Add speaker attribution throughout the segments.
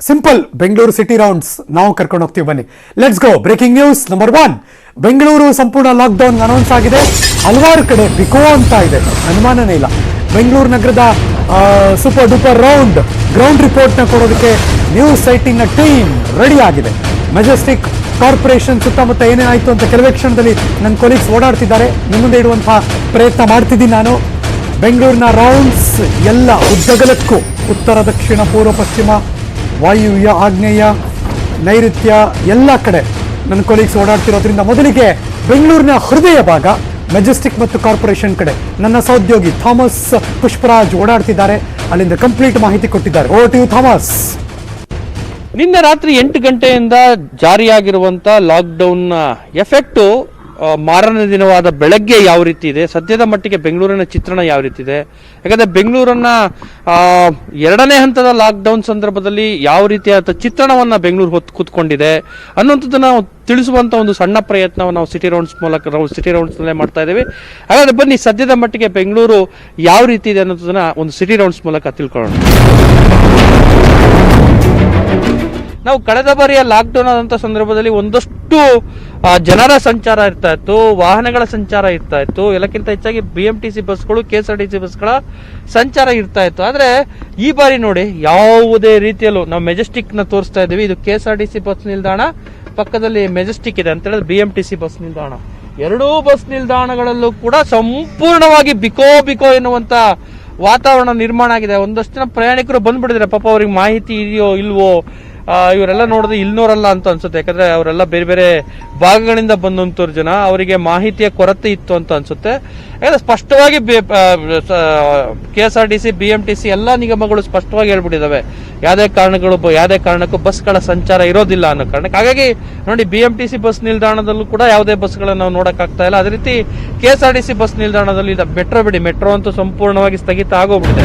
Speaker 1: Simple Bengaluru city rounds ನಾವು ಕರ್ಕೊಂಡು ಹೋಗ್ತೀವಿ, ಬನ್ನಿ. Let's go. Breaking news number 1, Bengaluru ಸಂಪೂರ್ಣ ಲಾಕ್ಡೌನ್ ಅನೌನ್ಸ್ ಆಗಿದೆ. ಹಲವಾರು ಕಡೆ ಬಿಕೋ ಅಂತ ಇದೆ, ಅನುಮಾನನೇ ಇಲ್ಲ. ಬೆಂಗಳೂರು ನಗರದ ಸೂಪರ್ ಡೂಪರ್ ಗ್ರೌಂಡ್ ರಿಪೋರ್ಟ್ನ ಕೊಡೋದಕ್ಕೆ ನ್ಯೂಸ್ ಸೈಟಿಂಗ್ನ ಟೀಮ್ ರೆಡಿ ಆಗಿದೆ. ಮೆಜೆಸ್ಟಿಕ್ ಕಾರ್ಪೊರೇಷನ್ ಸುತ್ತಮುತ್ತ ಏನೇನಾಯಿತು ಅಂತ ಕೆಲವೇ ಕ್ಷಣದಲ್ಲಿ ನನ್ನ ಕೊಲೀಗ್ಸ್ ಓಡಾಡ್ತಿದ್ದಾರೆ, ನಿಮ್ಮ ಮುಂದೆ ಇಡುವಂತಹ ಪ್ರಯತ್ನ ಮಾಡ್ತಿದ್ದೀನಿ ನಾನು. ಬೆಂಗಳೂರಿನ ರೌಂಡ್ಸ್ ಎಲ್ಲ ಉದ್ದಗಲಕ್ಕೂ ಉತ್ತರ, ದಕ್ಷಿಣ, ಪೂರ್ವ, ಪಶ್ಚಿಮ, ವಾಯುವ್ಯ, ಆಗ್ನೇಯ, ನೈಋತ್ಯ ಎಲ್ಲ ಕಡೆ ನನ್ನ ಕೊಲೀಗ್ಸ್ ಓಡಾಡ್ತಿರೋದ್ರಿಂದ ಮೊದಲಿಗೆ ಬೆಂಗಳೂರಿನ ಹೃದಯ ಭಾಗ ಮೆಜೆಸ್ಟಿಕ್ ಮತ್ತು ಕಾರ್ಪೊರೇಷನ್ ಕಡೆ ನನ್ನ ಸಹೋದ್ಯೋಗಿ ಥಾಮಸ್ ಪುಷ್ಪರಾಜ್ ಓಡಾಡ್ತಿದ್ದಾರೆ. ಅಲ್ಲಿಂದ ಕಂಪ್ಲೀಟ್ ಮಾಹಿತಿ ಕೊಟ್ಟಿದ್ದಾರೆ. Over to you Thomas.
Speaker 2: ನಿನ್ನೆ ರಾತ್ರಿ 8 ಗಂಟೆಯಿಂದ ಜಾರಿಯಾಗಿರುವಂತ ಲಾಕ್ಡೌನ್ ಎಫೆಕ್ಟ್ ಮಾರನೇ ದಿನವಾದ ಬೆಳಗ್ಗೆ ಯಾವ ರೀತಿ ಇದೆ, ಸದ್ಯದ ಮಟ್ಟಿಗೆ ಬೆಂಗಳೂರಿನ ಚಿತ್ರಣ ಯಾವ ರೀತಿ ಇದೆ, ಯಾಕಂದ್ರೆ ಬೆಂಗಳೂರನ್ನ ಎರಡನೇ ಹಂತದ ಲಾಕ್ಡೌನ್ ಸಂದರ್ಭದಲ್ಲಿ ಯಾವ ರೀತಿಯಾದ ಚಿತ್ರಣವನ್ನ ಬೆಂಗಳೂರು ಹೊತ್ತು ಕೂತ್ಕೊಂಡಿದೆ ಅನ್ನುವಂಥದ್ದನ್ನ ತಿಳಿಸುವಂತ ಒಂದು ಸಣ್ಣ ಪ್ರಯತ್ನವನ್ನು ನಾವು ಸಿಟಿ ರೌಂಡ್ಸ್ ನಲ್ಲೇ ಮಾಡ್ತಾ ಇದ್ದೇವೆ. ಹಾಗಾದ್ರೆ ಬನ್ನಿ, ಸದ್ಯದ ಮಟ್ಟಿಗೆ ಬೆಂಗಳೂರು ಯಾವ ರೀತಿ ಇದೆ ಅನ್ನೋದನ್ನ ಒಂದು ಸಿಟಿ ರೌಂಡ್ಸ್ ಮೂಲಕ ತಿಳ್ಕೊಳ್ಳೋಣ. ನಾವು ಕಳೆದ ಬಾರಿಯ ಲಾಕ್ಡೌನ್ ಆದಂತ ಸಂದರ್ಭದಲ್ಲಿ ಒಂದಷ್ಟು ಜನರ ಸಂಚಾರ ಇರ್ತಾ ಇತ್ತು, ವಾಹನಗಳ ಸಂಚಾರ ಇರ್ತಾ ಇತ್ತು, ಎಲ್ಲಕ್ಕಿಂತ ಹೆಚ್ಚಾಗಿ BMTC ಬಸ್ಗಳು, KSRTC ಬಸ್ಗಳ ಸಂಚಾರ ಇರ್ತಾ ಇತ್ತು. ಆದ್ರೆ ಈ ಬಾರಿ ನೋಡಿ, ಯಾವುದೇ ರೀತಿಯಲ್ಲೂ ನಾವು ಮೆಜೆಸ್ಟಿಕ್ ನ ತೋರಿಸ್ತಾ ಇದ್ದೀವಿ. ಇದು KSRTC ಬಸ್ ನಿಲ್ದಾಣ, ಪಕ್ಕದಲ್ಲಿ ಮೆಜೆಸ್ಟಿಕ್ ಇದೆ ಅಂತ ಹೇಳಿದ್ರೆ BMTC ಬಸ್ ನಿಲ್ದಾಣ. ಎರಡೂ ಬಸ್ ನಿಲ್ದಾಣಗಳಲ್ಲೂ ಕೂಡ ಸಂಪೂರ್ಣವಾಗಿ ಬಿಕೋ ಎನ್ನುವಂತ ವಾತಾವರಣ ನಿರ್ಮಾಣ ಆಗಿದೆ. ಒಂದಷ್ಟು ಜನ ಪ್ರಯಾಣಿಕರು ಬಂದ್ಬಿಟ್ಟಿದ್ದಾರೆ, ಪಾಪ ಅವ್ರಿಗೆ ಮಾಹಿತಿ ಇದೆಯೋ ಇಲ್ವೋ, ಇವರೆಲ್ಲ ನೋಡಿದ್ರೆ ಇಲ್ನೋರಲ್ಲ ಅಂತ ಅನ್ಸುತ್ತೆ. ಯಾಕಂದ್ರೆ ಅವರೆಲ್ಲ ಬೇರೆ ಬೇರೆ ಭಾಗಗಳಿಂದ ಬಂದಂತವ್ರು ಜನ, ಅವರಿಗೆ ಮಾಹಿತಿಯ ಕೊರತೆ ಇತ್ತು ಅಂತ ಅನ್ಸುತ್ತೆ. ಯಾಕಂದ್ರೆ ಸ್ಪಷ್ಟವಾಗಿ KSRTC, BMTC ಎಲ್ಲ ನಿಗಮಗಳು ಸ್ಪಷ್ಟವಾಗಿ ಹೇಳ್ಬಿಟ್ಟಿದಾವೆ, ಯಾವುದೇ ಕಾರಣಕ್ಕೂ ಬಸ್ಗಳ ಸಂಚಾರ ಇರೋದಿಲ್ಲ ಅನ್ನೋ ಕಾರಣಕ್ಕೆ. ಹಾಗಾಗಿ ನೋಡಿ, BMTC ಬಸ್ ನಿಲ್ದಾಣದಲ್ಲೂ ಕೂಡ ಯಾವುದೇ ಬಸ್ಗಳನ್ನ ನಾವು ನೋಡಕ್ ಆಗ್ತಾ ಇಲ್ಲ. ಅದೇ ರೀತಿ KSRTC ಬಸ್ ನಿಲ್ದಾಣದಲ್ಲಿ ಮೆಟ್ರೋ ಅಂತೂ ಸಂಪೂರ್ಣವಾಗಿ ಸ್ಥಗಿತ ಆಗೋಗ್ಬಿಟ್ಟಿದೆ.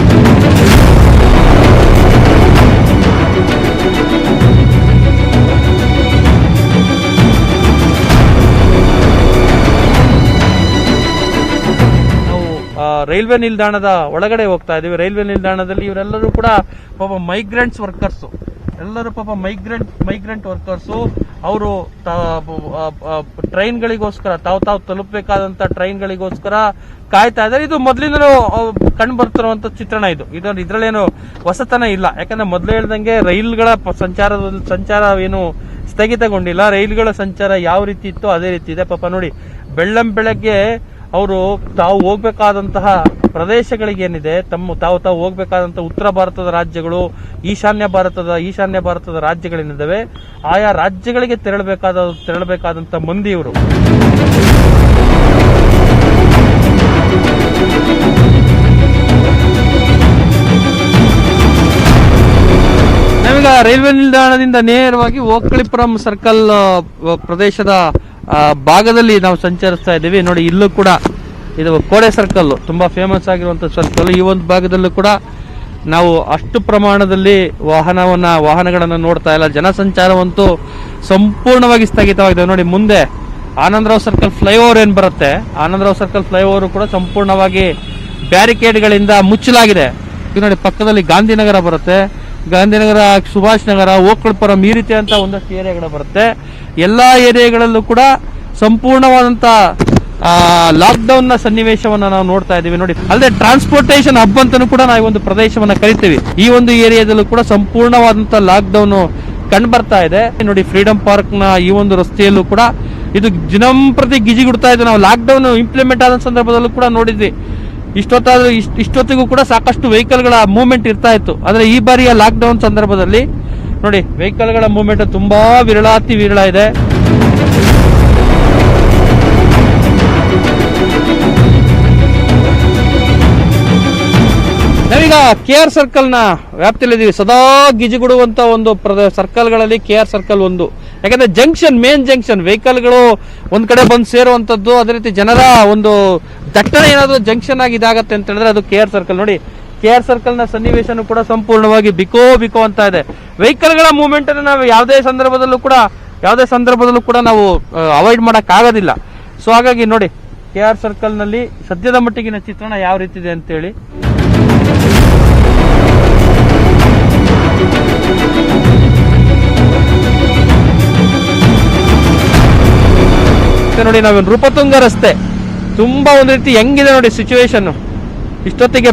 Speaker 2: ರೈಲ್ವೆ ನಿಲ್ದಾಣದ ಒಳಗಡೆ ಹೋಗ್ತಾ ಇದೀವಿ. ರೈಲ್ವೆ ನಿಲ್ದಾಣದಲ್ಲಿ ಇವರೆಲ್ಲರೂ ಕೂಡ ಪಾಪ ಮೈಗ್ರೆಂಟ್ ವರ್ಕರ್ಸ್, ಅವರು ಟ್ರೈನ್ಗಳಿಗೋಸ್ಕರ ತಾವು ತಲುಪಬೇಕಾದಂತ ಟ್ರೈನ್ಗಳಿಗೋಸ್ಕರ ಕಾಯ್ತಾ ಇದ್ದಾರೆ. ಇದು ಮೊದಲಿಂದಲೂ ಕಂಡು ಬರ್ತಿರುವಂತ ಚಿತ್ರಣ. ಇದ್ರಲ್ಲೇನು ಹೊಸತನ ಇಲ್ಲ. ಯಾಕಂದ್ರೆ ಮೊದಲು ಹೇಳ್ದಂಗೆ ರೈಲ್ಗಳ ಸಂಚಾರ ಏನು ಸ್ಥಗಿತಗೊಂಡಿಲ್ಲ. ರೈಲ್ಗಳ ಸಂಚಾರ ಯಾವ ರೀತಿ ಇತ್ತು ಅದೇ ರೀತಿ ಇದೆ. ಪಾಪ ನೋಡಿ, ಬೆಳಗ್ಗೆ ಅವರು ತಾವು ಹೋಗ್ಬೇಕಾದಂತಹ ಪ್ರದೇಶಗಳಿಗೇನಿದೆ, ತಾವು ಹೋಗ್ಬೇಕಾದಂತಹ ಉತ್ತರ ಭಾರತದ ರಾಜ್ಯಗಳು, ಈಶಾನ್ಯ ಭಾರತದ ರಾಜ್ಯಗಳೇನಿದ್ದಾವೆ, ಆಯಾ ರಾಜ್ಯಗಳಿಗೆ ತೆರಳಬೇಕಾದಂತ ಮಂದಿ ಇವರು. ನಾವೀಗ ರೈಲ್ವೆ ನಿಲ್ದಾಣದಿಂದ ನೇರವಾಗಿ ಓಕಳಿಪುರಂ ಸರ್ಕಲ್ ಪ್ರದೇಶದ ಭಾಗದಲ್ಲಿ ನಾವು ಸಂಚರಿಸ್ತಾ ಇದ್ದೀವಿ. ನೋಡಿ, ಇಲ್ಲೂ ಕೂಡ ಇದು ಕೋಡೆ ಸರ್ಕಲ್, ತುಂಬಾ ಫೇಮಸ್ ಆಗಿರುವಂತಹ ಸರ್ಕಲ್. ಈ ಒಂದು ಭಾಗದಲ್ಲೂ ಕೂಡ ನಾವು ಅಷ್ಟು ಪ್ರಮಾಣದಲ್ಲಿ ವಾಹನಗಳನ್ನ ನೋಡ್ತಾ ಇಲ್ಲ. ಜನಸಂಚಾರವಂತೂ ಸಂಪೂರ್ಣವಾಗಿ ಸ್ಥಗಿತವಾಗಿದೆ. ನೋಡಿ, ಮುಂದೆ ಆನಂದರಾವ್ ಸರ್ಕಲ್ ಫ್ಲೈಓವರ್ ಏನ್ ಬರುತ್ತೆ, ಆನಂದರಾವ್ ಸರ್ಕಲ್ ಫ್ಲೈಓವರ್ ಕೂಡ ಸಂಪೂರ್ಣವಾಗಿ ಬ್ಯಾರಿಕೇಡ್ಗಳಿಂದ ಮುಚ್ಚಲಾಗಿದೆ. ಈಗ ನೋಡಿ, ಪಕ್ಕದಲ್ಲಿ ಗಾಂಧಿನಗರ ಬರುತ್ತೆ, ಗಾಂಧಿನಗರ, ಸುಭಾಷ್ ನಗರ, ಓಕಳಪುರಂ, ಈ ರೀತಿಯಂತ ಒಂದಷ್ಟು ಏರಿಯಾಗಳು ಬರುತ್ತೆ. ಎಲ್ಲಾ ಏರಿಯಾಗಳಲ್ಲೂ ಕೂಡ ಸಂಪೂರ್ಣವಾದಂತ ಲಾಕ್ಡೌನ್ ನ ಸನ್ನಿವೇಶವನ್ನ ನಾವು ನೋಡ್ತಾ ಇದೀವಿ. ನೋಡಿ, ಅಲ್ಲದೆ ಟ್ರಾನ್ಸ್ಪೋರ್ಟೇಷನ್ ಹಬ್ ಅಂತಾನೂ ಕೂಡ ನಾವು ಒಂದು ಪ್ರದೇಶವನ್ನ ಕರಿತೀವಿ. ಈ ಒಂದು ಏರಿಯಾದಲ್ಲೂ ಕೂಡ ಸಂಪೂರ್ಣವಾದಂತ ಲಾಕ್ಡೌನ್ ಕಂಡು ಬರ್ತಾ ಇದೆ. ನೋಡಿ, ಫ್ರೀಡಂ ಪಾರ್ಕ್ ನ ಈ ಒಂದು ರಸ್ತೆಯಲ್ಲೂ ಕೂಡ ಇದು ದಿನಂಪ್ರತಿ ಗಿಜಿಗುಡ್ತಾ ಇದೆ. ನಾವು ಲಾಕ್ಡೌನ್ ಇಂಪ್ಲಿಮೆಂಟ್ ಆದ ಸಂದರ್ಭದಲ್ಲೂ ಕೂಡ ನೋಡಿದ್ವಿ, ಇಷ್ಟೊತ್ತಿಗೂ ಕೂಡ ಸಾಕಷ್ಟು ವೆಹಿಕಲ್ಗಳ ಮೂವ್ಮೆಂಟ್ ಇರ್ತಾ ಇತ್ತು. ಆದ್ರೆ ಈ ಬಾರಿಯ ಲಾಕ್ಡೌನ್ ಸಂದರ್ಭದಲ್ಲಿ ನೋಡಿ, ವೆಹಿಕಲ್ಗಳ ಮೂವ್ಮೆಂಟ್ ತುಂಬಾ ವಿರಳ ಇದೆ. ನಾವೀಗ KR ಸರ್ಕಲ್ ನ ವ್ಯಾಪ್ತಿಯಲ್ಲಿದ್ದೀವಿ. ಸದಾ ಗಿಜಿಗುಡುವಂತ ಒಂದು ಸರ್ಕಲ್ಗಳಲ್ಲಿ KR ಸರ್ಕಲ್ ಒಂದು. ಯಾಕಂದ್ರೆ ಮೇನ್ ಜಂಕ್ಷನ್, ವೆಹಿಕಲ್ಗಳು ಒಂದ್ ಕಡೆ ಬಂದು ಸೇರುವಂತದ್ದು, ಅದೇ ರೀತಿ ಜನರ ಒಂದು ದಟ್ಟಣೆ ಏನಾದ್ರು ಜಂಕ್ಷನ್ ಆಗಿ ಇದಾಗತ್ತೆ ಅಂತ ಹೇಳಿದ್ರೆ ಅದು KR ಸರ್ಕಲ್. ನೋಡಿ, KR ಸರ್ಕಲ್ ನ ಸನ್ನಿವೇಶನೂ ಕೂಡ ಸಂಪೂರ್ಣವಾಗಿ ಬಿಕೋ ಅಂತ ಇದೆ. ವೆಹಿಕಲ್ಗಳ ಮೂವ್ಮೆಂಟ್ ಅನ್ನು ನಾವು ಯಾವುದೇ ಸಂದರ್ಭದಲ್ಲೂ ಕೂಡ ನಾವು ಅವಾಯ್ಡ್ ಮಾಡಕ್ ಆಗೋದಿಲ್ಲ. ಸೊ ಹಾಗಾಗಿ ನೋಡಿ, KR ಸರ್ಕಲ್ ನಲ್ಲಿ ಸದ್ಯದ ಮಟ್ಟಿಗಿನ ಚಿತ್ರಣ ಯಾವ ರೀತಿ ಇದೆ ಅಂತೇಳಿ. ನೋಡಿ ನಾವು ನೃಪತುಂಗ ರಸ್ತೆ ತುಂಬಾ ಒಂದು ರೀತಿ ಹೆಂಗಿದೆ ನೋಡಿ ಸಿಚುವೇಶನ್. ಇಷ್ಟೊತ್ತಿಗೆ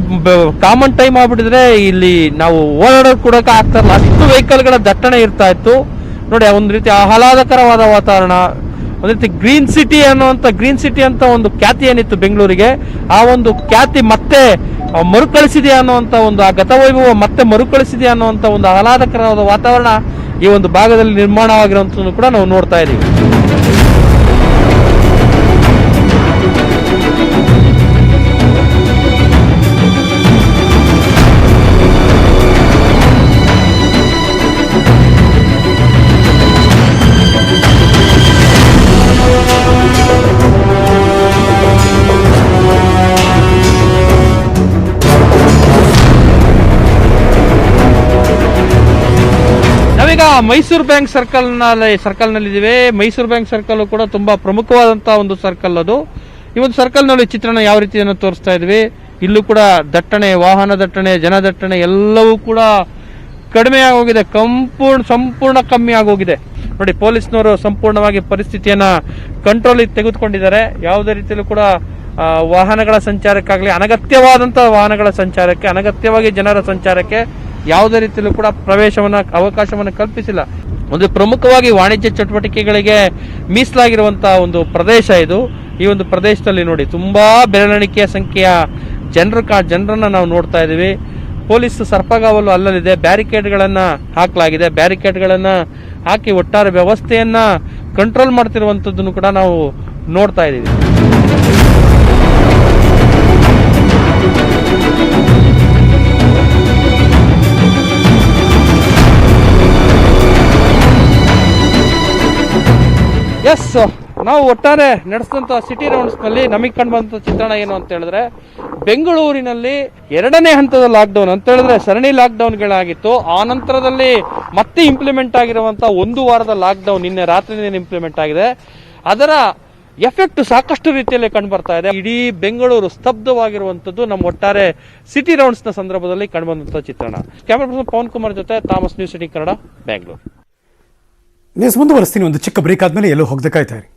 Speaker 2: ಕಾಮನ್ ಟೈಮ್ ಆಗ್ಬಿಟ್ಟಿದ್ರೆ ಇಲ್ಲಿ ನಾವು ಓಡಾಡೋದು ಕೂಡ ಆಗ್ತಾ ಇಲ್ಲ, ಅಷ್ಟು ವೆಹಿಕಲ್ಗಳ ದಟ್ಟಣೆ ಇರ್ತಾ ಇತ್ತು ನೋಡಿ. ಒಂದು ರೀತಿ ಆಹ್ಲಾದಕರವಾದ ವಾತಾವರಣ, ಒಂದು ರೀತಿ ಗ್ರೀನ್ ಸಿಟಿ ಅಂತ ಒಂದು ಖ್ಯಾತಿ ಏನಿತ್ತು ಬೆಂಗಳೂರಿಗೆ, ಆ ಒಂದು ಖ್ಯಾತಿ ಮತ್ತೆ ಮರುಕಳಿಸಿದೆಯಾ ಅನ್ನುವಂಥ ಒಂದು ಆ ಗತವೈಭವ ಮತ್ತೆ ಮರುಕಳಿಸಿದೆಯಾ ಅನ್ನುವಂಥ ಒಂದು ಆಹ್ಲಾದಕರವಾದ ವಾತಾವರಣ ಈ ಒಂದು ಭಾಗದಲ್ಲಿ ನಿರ್ಮಾಣವಾಗಿರುವಂಥದ್ದು ಕೂಡ ನಾವು ನೋಡ್ತಾ ಇದ್ದೀವಿ. ನಾವೀಗ ಮೈಸೂರು ಬ್ಯಾಂಕ್ ಸರ್ಕಲ್ ನಲ್ಲಿ ಇದೀವಿ. ಮೈಸೂರು ಬ್ಯಾಂಕ್ ಸರ್ಕಲ್ ಕೂಡ ತುಂಬಾ ಪ್ರಮುಖವಾದಂತಹ ಒಂದು ಸರ್ಕಲ್ ಅದು. ಈ ಒಂದು ಸರ್ಕಲ್ ನಲ್ಲಿ ಚಿತ್ರಣ ಯಾವ ರೀತಿಯನ್ನು ತೋರಿಸ್ತಾ ಇದ್ವಿ. ಇಲ್ಲೂ ಕೂಡ ದಟ್ಟಣೆ, ವಾಹನ ದಟ್ಟಣೆ, ಜನ ದಟ್ಟಣೆ ಎಲ್ಲವೂ ಕೂಡ ಕಡಿಮೆ ಆಗೋಗಿದೆ, ಸಂಪೂರ್ಣ ಕಮ್ಮಿ ಆಗೋಗಿದೆ ನೋಡಿ. ಪೊಲೀಸ್ನವರು ಸಂಪೂರ್ಣವಾಗಿ ಪರಿಸ್ಥಿತಿಯನ್ನ ಕಂಟ್ರೋಲಿಗೆ ತೆಗೆದುಕೊಂಡಿದ್ದಾರೆ. ಯಾವುದೇ ರೀತಿಯಲ್ಲೂ ಕೂಡ ವಾಹನಗಳ ಸಂಚಾರಕ್ಕಾಗಲಿ, ಅನಗತ್ಯವಾದಂತಹ ವಾಹನಗಳ ಸಂಚಾರಕ್ಕೆ, ಅನಗತ್ಯವಾಗಿ ಜನರ ಸಂಚಾರಕ್ಕೆ ಯಾವುದೇ ರೀತಿಯಲ್ಲೂ ಕೂಡ ಅವಕಾಶವನ್ನು ಕಲ್ಪಿಸಿಲ್ಲ. ಒಂದು ಪ್ರಮುಖವಾಗಿ ವಾಣಿಜ್ಯ ಚಟುವಟಿಕೆಗಳಿಗೆ ಮೀಸಲಾಗಿರುವಂತಹ ಒಂದು ಪ್ರದೇಶ ಇದು. ಈ ಒಂದು ಪ್ರದೇಶದಲ್ಲಿ ನೋಡಿ ತುಂಬಾ ಬೆರಳೆಣಿಕೆಯ ಸಂಖ್ಯೆಯ ಜನರನ್ನ ನಾವು ನೋಡ್ತಾ ಇದ್ದೀವಿ. ಪೊಲೀಸ್ ಸರ್ಪಗಾವಲು ಅಲ್ಲಲ್ಲಿದೆ, ಬ್ಯಾರಿಕೇಡ್ಗಳನ್ನ ಹಾಕಲಾಗಿದೆ. ಬ್ಯಾರಿಕೇಡ್ಗಳನ್ನ ಹಾಕಿ ಒಟ್ಟಾರೆ ವ್ಯವಸ್ಥೆಯನ್ನ ಕಂಟ್ರೋಲ್ ಮಾಡ್ತಿರುವಂತದ್ದನ್ನು ಕೂಡ ನಾವು ನೋಡ್ತಾ ಇದ್ದೀವಿ. ಎಸ್, ನಾವು ಒಟ್ಟಾರೆ ನಡೆಸಿದಂಥ ಸಿಟಿ ರೌಂಡ್ಸ್ ನಲ್ಲಿ ನಮಗೆ ಕಂಡುಬಂದ ಚಿತ್ರಣ ಏನು ಅಂತ ಹೇಳಿದ್ರೆ, ಬೆಂಗಳೂರಿನಲ್ಲಿ 2ನೇ ಹಂತದ ಲಾಕ್ಡೌನ್ ಅಂತ ಹೇಳಿದ್ರೆ ಸರಣಿ ಲಾಕ್ಡೌನ್ಗಳಾಗಿತ್ತು. ಆ ನಂತರದಲ್ಲಿ ಮತ್ತೆ ಇಂಪ್ಲಿಮೆಂಟ್ ಆಗಿರುವಂತಹ 1 ವಾರದ ಲಾಕ್ಡೌನ್ ನಿನ್ನೆ ರಾತ್ರಿ ಇಂಪ್ಲಿಮೆಂಟ್ ಆಗಿದೆ. ಅದರ ಎಫೆಕ್ಟ್ ಸಾಕಷ್ಟು ರೀತಿಯಲ್ಲಿ ಕಂಡು ಬರ್ತಾ ಇದೆ. ಇಡೀ ಬೆಂಗಳೂರು ಸ್ತಬ್ಧವಾಗಿರುವಂತದ್ದು ನಮ್ಮ ಒಟ್ಟಾರೆ ಸಿಟಿ ರೌಂಡ್ಸ್ ನ ಸಂದರ್ಭದಲ್ಲಿ ಕಂಡುಬಂದಂತಹ ಚಿತ್ರಣ. ಕ್ಯಾಮರಾ ಪರ್ಸನ್ ಪವನ್ ಕುಮಾರ್ ಜೊತೆ Thomas, news 18 Kannada, Bengaluru.
Speaker 1: News ಮುಂದುವರಿಸ್ತೀನಿ. ಒಂದು ಚಿಕ್ಕ ಬ್ರೇಕ್ ಆದ್ಮೇಲೆ ಎಲ್ಲೋ ಹೋಗಬೇಕಾಯ್ತಾ ಇರಿ.